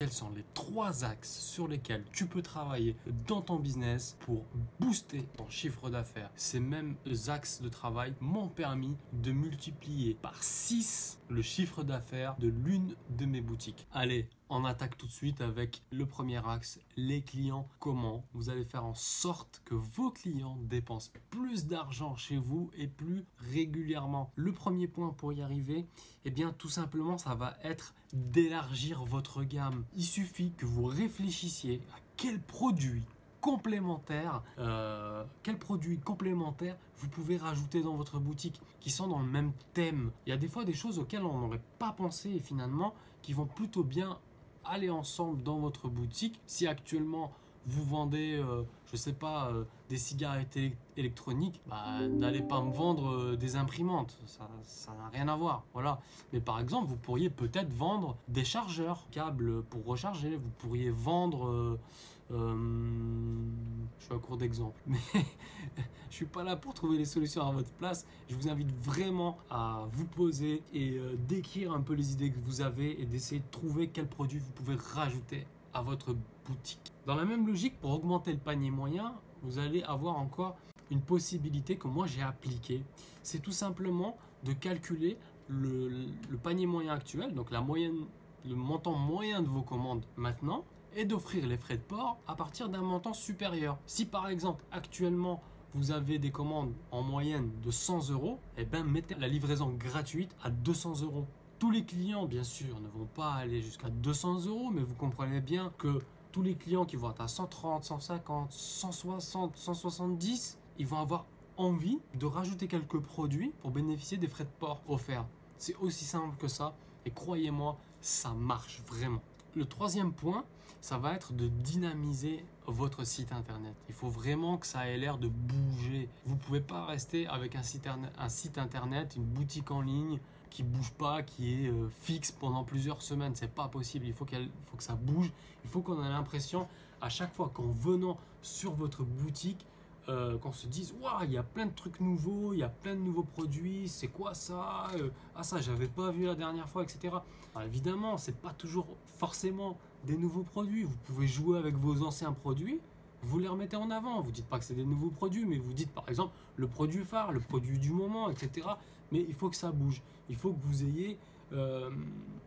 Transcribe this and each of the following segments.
quels sont les 3 axes sur lesquels tu peux travailler dans ton business pour booster ton chiffre d'affaires. Ces mêmes axes de travail m'ont permis de multiplier par 6 le chiffre d'affaires de l'une de mes boutiques. Allez, on attaque tout de suite avec le premier axe, les clients. Comment vous allez faire en sorte que vos clients dépensent plus d'argent chez vous et plus régulièrement. Le premier point pour y arriver, eh bien tout simplement, ça va être d'élargir votre gamme. Il suffit que vous réfléchissiez à quel produit complémentaires, vous pouvez rajouter dans votre boutique qui sont dans le même thème. Il y a des fois des choses auxquelles on n'aurait pas pensé et finalement qui vont plutôt bien aller ensemble dans votre boutique. Si actuellement vous vendez, je sais pas, des cigarettes électroniques, n'allez pas me vendre des imprimantes, ça n'a rien à voir, voilà. Mais par exemple, vous pourriez peut-être vendre des chargeurs, câbles pour recharger, vous pourriez vendre, je suis à court d'exemple, mais je suis pas là pour trouver les solutions à votre place. Je vous invite vraiment à vous poser et d'écrire un peu les idées que vous avez et d'essayer de trouver quel produit vous pouvez rajouter à votre boutique. Dans la même logique, pour augmenter le panier moyen, vous allez avoir encore une possibilité que moi j'ai appliquée. C'est tout simplement de calculer le panier moyen actuel, donc le montant moyen de vos commandes maintenant, et d'offrir les frais de port à partir d'un montant supérieur. Si par exemple actuellement vous avez des commandes en moyenne de 100 €, eh bien mettez la livraison gratuite à 200 €. Tous les clients, bien sûr, ne vont pas aller jusqu'à 200 €, mais vous comprenez bien que tous les clients qui vont être à 130, 150, 160, 170, ils vont avoir envie de rajouter quelques produits pour bénéficier des frais de port offerts. C'est aussi simple que ça et croyez-moi, ça marche vraiment. Le troisième point, ça va être de dynamiser votre site internet. Il faut vraiment que ça ait l'air de bouger. Vous ne pouvez pas rester avec un site internet, une boutique en ligne qui ne bouge pas, qui est fixe pendant plusieurs semaines. C'est pas possible. Il faut que ça bouge. Il faut qu'on ait l'impression à chaque fois qu'en venant sur votre boutique, qu'on se dise waouh, il y a plein de trucs nouveaux, il y a plein de nouveaux produits, c'est quoi ça, ça j'avais pas vu la dernière fois, etc. Alors, évidemment, c'est pas toujours forcément des nouveaux produits. Vous pouvez jouer avec vos anciens produits, vous les remettez en avant. Vous dites pas que c'est des nouveaux produits, mais vous dites par exemple le produit phare, le produit du moment, etc. Mais il faut que ça bouge. Il faut que vous ayez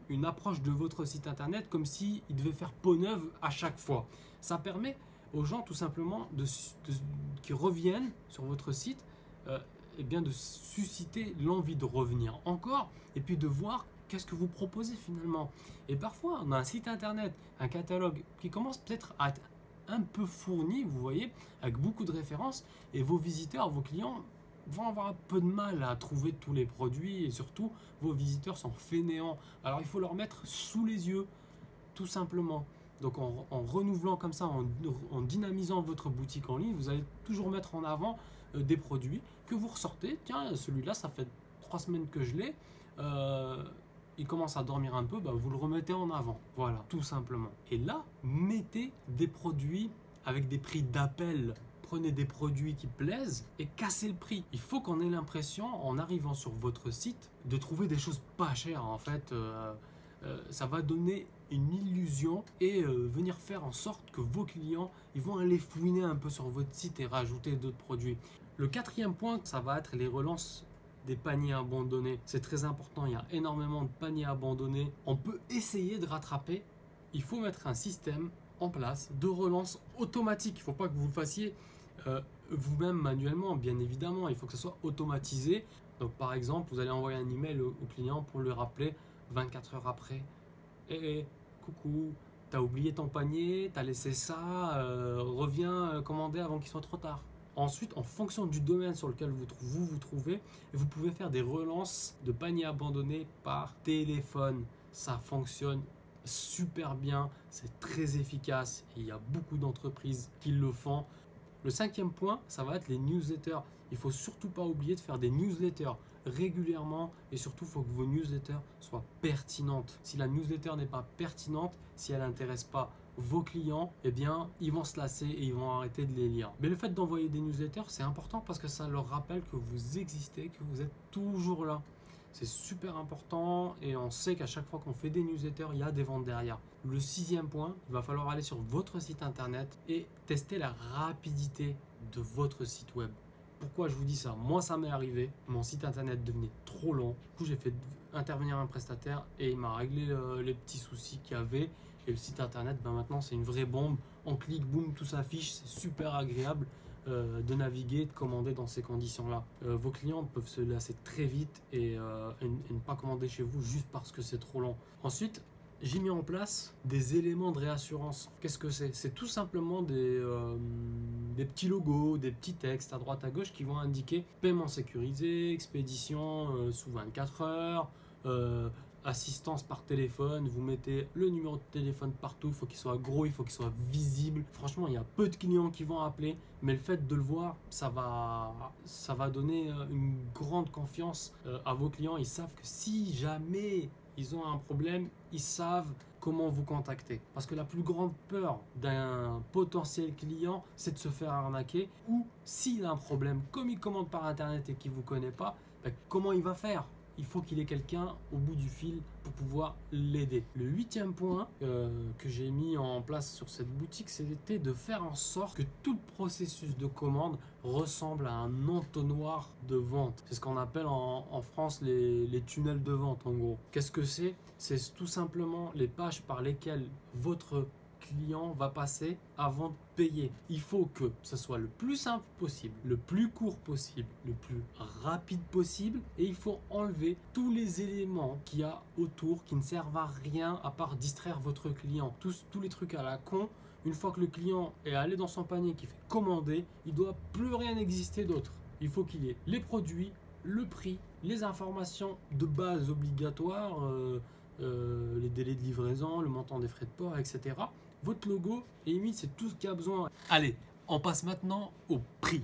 une approche de votre site internet comme si il devait faire peau neuve à chaque fois. Ça permet aux gens tout simplement qui reviennent sur votre site, et bien de susciter l'envie de revenir encore et puis de voir qu'est-ce que vous proposez finalement. Et parfois on a un site internet, un catalogue qui commence peut-être à être un peu fourni, vous voyez, avec beaucoup de références, et vos visiteurs, vos clients vont avoir un peu de mal à trouver tous les produits et surtout vos visiteurs sont fainéants. Alors il faut leur mettre sous les yeux tout simplement. Donc en renouvelant comme ça, en dynamisant votre boutique en ligne, vous allez toujours mettre en avant des produits que vous ressortez. Tiens, celui-là, ça fait 3 semaines que je l'ai. Il commence à dormir un peu, vous le remettez en avant. Voilà, tout simplement. Et là, mettez des produits avec des prix d'appel. Prenez des produits qui plaisent et cassez le prix. Il faut qu'on ait l'impression, en arrivant sur votre site, de trouver des choses pas chères. En fait, ça va donner une illusion et venir faire en sorte que vos clients ils vont aller fouiner un peu sur votre site et rajouter d'autres produits. Le quatrième point, ça va être les relances des paniers abandonnés. C'est très important, il y a énormément de paniers abandonnés. On peut essayer de rattraper. Il faut mettre un système en place de relance automatique. Il ne faut pas que vous le fassiez vous-même manuellement, bien évidemment. Il faut que ce soit automatisé. Donc par exemple, vous allez envoyer un email au client pour le rappeler 24 heures après. Coucou, t'as oublié ton panier, t'as laissé ça, reviens commander avant qu'il soit trop tard. Ensuite, en fonction du domaine sur lequel vous trouvez, vous pouvez faire des relances de paniers abandonnés par téléphone. Ça fonctionne super bien, c'est très efficace et il y a beaucoup d'entreprises qui le font. Le cinquième point, ça va être les newsletters. Il ne faut surtout pas oublier de faire des newsletters régulièrement et surtout, il faut que vos newsletters soient pertinentes. Si la newsletter n'est pas pertinente, si elle n'intéresse pas vos clients, eh bien, ils vont se lasser et ils vont arrêter de les lire. Mais le fait d'envoyer des newsletters, c'est important parce que ça leur rappelle que vous existez, que vous êtes toujours là. C'est super important et on sait qu'à chaque fois qu'on fait des newsletters, il y a des ventes derrière. Le 6e point, il va falloir aller sur votre site internet et tester la rapidité de votre site web. Pourquoi je vous dis ça? Moi, ça m'est arrivé. Mon site internet devenait trop long. Du coup, j'ai fait intervenir un prestataire et il m'a réglé les petits soucis qu'il y avait. Et le site internet, maintenant, c'est une vraie bombe. On clique, boum, tout s'affiche. C'est super agréable de naviguer, de commander dans ces conditions-là. Vos clients peuvent se lasser très vite et ne pas commander chez vous juste parce que c'est trop long. Ensuite, j'ai mis en place des éléments de réassurance. Qu'est-ce que c'est? C'est tout simplement des petits logos, des petits textes à droite à gauche qui vont indiquer paiement sécurisé, expédition sous 24 heures, assistance par téléphone. Vous mettez le numéro de téléphone partout, il faut qu'il soit gros, il faut qu'il soit visible. Franchement, il y a peu de clients qui vont appeler, mais le fait de le voir, ça va donner une grande confiance à vos clients. Ils savent que si jamais ils ont un problème, ils savent comment vous contacter. Parce que la plus grande peur d'un potentiel client, c'est de se faire arnaquer. Ou s'il a un problème, comme il commande par internet et qu'il ne vous connaît pas, comment il va faire? Il faut qu'il ait quelqu'un au bout du fil pour pouvoir l'aider. Le 8e point que j'ai mis en place sur cette boutique, c'était de faire en sorte que tout le processus de commande ressemble à un entonnoir de vente. C'est ce qu'on appelle en France les tunnels de vente en gros. Qu'est-ce que c'est? C'est tout simplement les pages par lesquelles votre client va passer avant de payer. Il faut que ce soit le plus simple possible, le plus court possible, le plus rapide possible et il faut enlever tous les éléments qu'il y a autour qui ne servent à rien à part distraire votre client. Tous les trucs à la con. Une fois que le client est allé dans son panier, qui fait commander, il ne doit plus rien exister d'autre. Il faut qu'il y ait les produits, le prix, les informations de base obligatoires, les délais de livraison, le montant des frais de port, etc. Votre logo, et limite, c'est tout ce qu'il y a besoin. Allez, on passe maintenant au prix.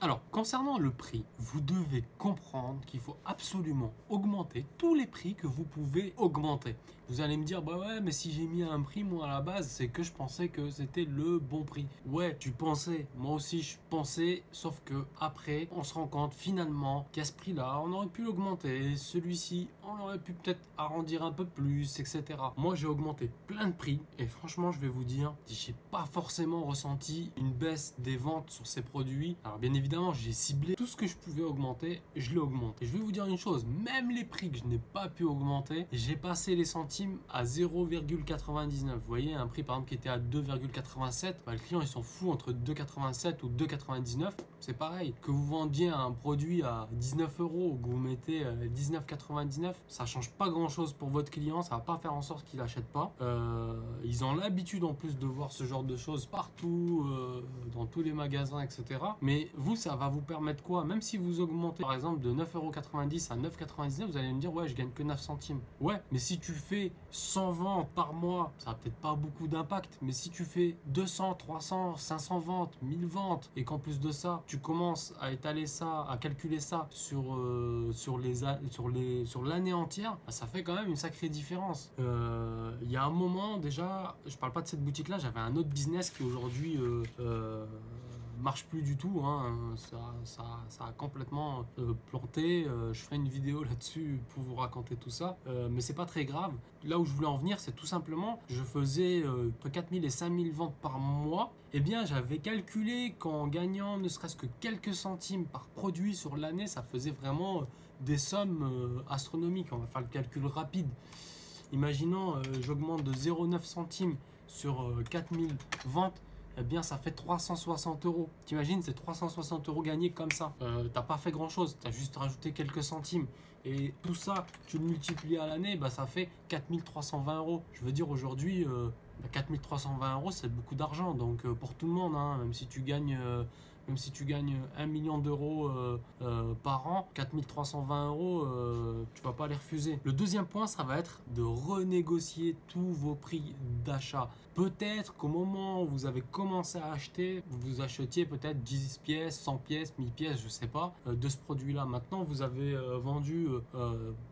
Alors, concernant le prix, vous devez comprendre qu'il faut absolument augmenter tous les prix que vous pouvez augmenter. Vous allez me dire, bah ouais, mais si j'ai mis un prix, moi à la base, c'est que je pensais que c'était le bon prix. Ouais, tu pensais, moi aussi je pensais, sauf que après, on se rend compte finalement qu'à ce prix-là, on aurait pu l'augmenter. Celui-ci, on aurait pu peut-être arrondir un peu plus, etc. Moi, j'ai augmenté plein de prix et franchement, je vais vous dire, j'ai pas forcément ressenti une baisse des ventes sur ces produits. Alors, bien évidemment, j'ai ciblé tout ce que je pouvais augmenter, je l'ai augmenté. Et je vais vous dire une chose, même les prix que je n'ai pas pu augmenter, j'ai passé les centimes à 0,99. Vous voyez, un prix par exemple qui était à 2,87, le client il s'en fout entre 2,87 ou 2,99. C'est pareil. Que vous vendiez un produit à 19 euros ou que vous mettez 19,99, ça change pas grand chose pour votre client, ça va pas faire en sorte qu'il n'achète pas. Ils ont l'habitude en plus de voir ce genre de choses partout, dans tous les magasins, etc. Mais vous, ça va vous permettre quoi? Même si vous augmentez par exemple de 9,90 à 9,99, vous allez me dire ouais, je gagne que 9 centimes. Ouais, mais si tu fais 100 ventes par mois, ça n'a peut-être pas beaucoup d'impact, mais si tu fais 200, 300, 500 ventes, 1000 ventes, et qu'en plus de ça, tu commences à étaler ça, à calculer ça sur l'année entière, ça fait quand même une sacrée différence. Il y a un moment déjà, je parle pas de cette boutique-là, j'avais un autre business qui aujourd'hui marche plus du tout, hein. Ça a complètement planté. Je ferai une vidéo là-dessus pour vous raconter tout ça, mais c'est pas très grave. Là où je voulais en venir, c'est tout simplement, je faisais entre 4000 et 5000 ventes par mois. Eh bien, j'avais calculé qu'en gagnant ne serait-ce que quelques centimes par produit sur l'année, ça faisait vraiment des sommes astronomiques. On va faire le calcul rapide. Imaginons, j'augmente de 0,9 centimes sur 4000 ventes. Eh bien, ça fait 360 euros. T'imagines, c'est 360 euros gagnés comme ça. T'as pas fait grand chose, t'as juste rajouté quelques centimes. Et tout ça, tu le multiplies à l'année, ça fait 4320 euros. Je veux dire, aujourd'hui, 4320 euros, c'est beaucoup d'argent. Donc, pour tout le monde, hein, même si tu gagnes 1 million d'euros par an, 4320 euros, tu vas pas les refuser. Le deuxième point, ça va être de renégocier tous vos prix d'achat. Peut-être qu'au moment où vous avez commencé à acheter, vous achetiez peut-être 10 pièces, 100 pièces, 1000 pièces, je sais pas, de ce produit-là. Maintenant, vous avez vendu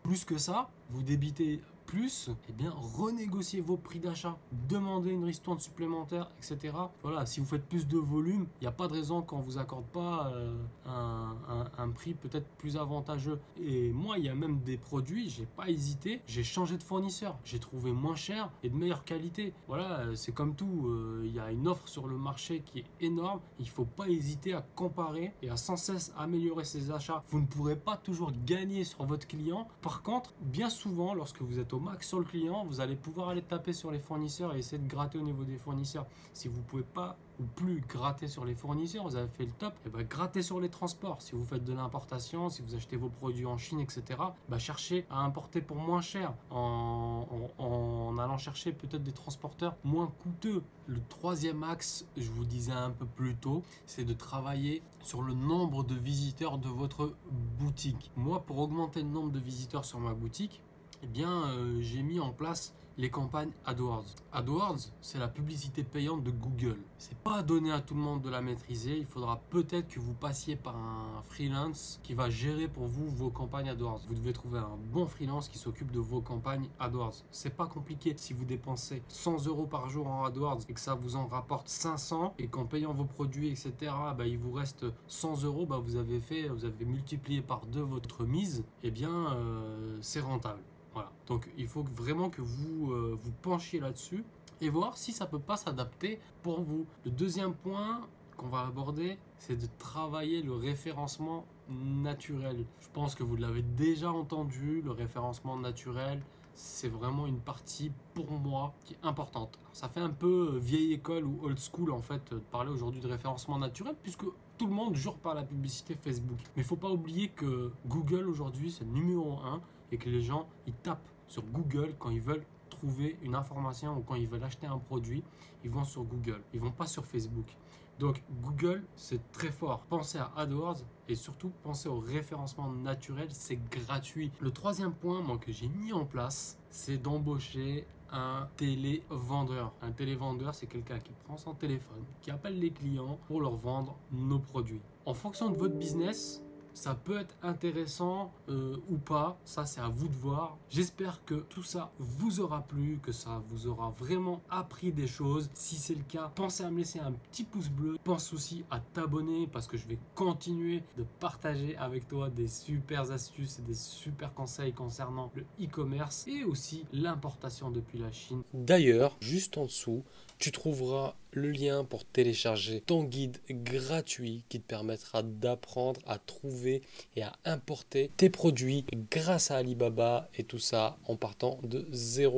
plus que ça, vous débitez plus, eh bien, renégociez vos prix d'achat, demandez une ristourne supplémentaire, etc. Voilà, si vous faites plus de volume, il n'y a pas de raison qu'on ne vous accorde pas un prix peut-être plus avantageux. Et moi, il y a même des produits, j'ai pas hésité, j'ai changé de fournisseur, j'ai trouvé moins cher et de meilleure qualité. Voilà, c'est comme tout, il y a une offre sur le marché qui est énorme, il ne faut pas hésiter à comparer et à sans cesse améliorer ses achats. Vous ne pourrez pas toujours gagner sur votre client. Par contre, bien souvent, lorsque vous êtes au max sur le client, vous allez pouvoir aller taper sur les fournisseurs et essayer de gratter au niveau des fournisseurs. Si vous ne pouvez pas ou plus gratter sur les fournisseurs, vous avez fait le top, et ben gratter sur les transports. Si vous faites de l'importation, si vous achetez vos produits en Chine, etc., ben cherchez à importer pour moins cher en allant chercher peut-être des transporteurs moins coûteux. Le troisième axe, je vous disais un peu plus tôt, c'est de travailler sur le nombre de visiteurs de votre boutique. Moi, pour augmenter le nombre de visiteurs sur ma boutique, eh bien, j'ai mis en place les campagnes AdWords. AdWords, c'est la publicité payante de Google. C'est pas donné à tout le monde de la maîtriser. Il faudra peut-être que vous passiez par un freelance qui va gérer pour vous vos campagnes AdWords. Vous devez trouver un bon freelance qui s'occupe de vos campagnes AdWords. C'est pas compliqué. Si vous dépensez 100 € par jour en AdWords et que ça vous en rapporte 500 et qu'en payant vos produits, etc., bah, il vous reste 100 €, bah, vous avez multiplié par 2 votre mise, eh bien, c'est rentable. Voilà. Donc il faut vraiment que vous vous penchiez là-dessus et voir si ça ne peut pas s'adapter pour vous. Le deuxième point qu'on va aborder, c'est de travailler le référencement naturel. Je pense que vous l'avez déjà entendu, le référencement naturel, c'est vraiment une partie pour moi qui est importante. Alors, ça fait un peu vieille école ou old school en fait de parler aujourd'hui de référencement naturel puisque tout le monde jure par la publicité Facebook. Mais il ne faut pas oublier que Google aujourd'hui c'est le numéro 1 et que les gens ils tapent sur Google quand ils veulent trouver une information ou quand ils veulent acheter un produit, ils vont sur Google, ils vont pas sur Facebook. Donc Google, c'est très fort. Pensez à AdWords et surtout pensez au référencement naturel, c'est gratuit. Le troisième point moi, que j'ai mis en place, c'est d'embaucher un télévendeur. Un télévendeur, c'est quelqu'un qui prend son téléphone, qui appelle les clients pour leur vendre nos produits. En fonction de votre business, ça peut être intéressant ou pas, ça c'est à vous de voir. J'espère que tout ça vous aura plu, que ça vous aura vraiment appris des choses. Si c'est le cas, pensez à me laisser un petit pouce bleu. Pense aussi à t'abonner parce que je vais continuer de partager avec toi des super astuces et des super conseils concernant le e-commerce et aussi l'importation depuis la Chine. D'ailleurs, juste en dessous, tu trouveras le lien pour télécharger ton guide gratuit qui te permettra d'apprendre à trouver et à importer tes produits grâce à Alibaba et tout ça en partant de zéro.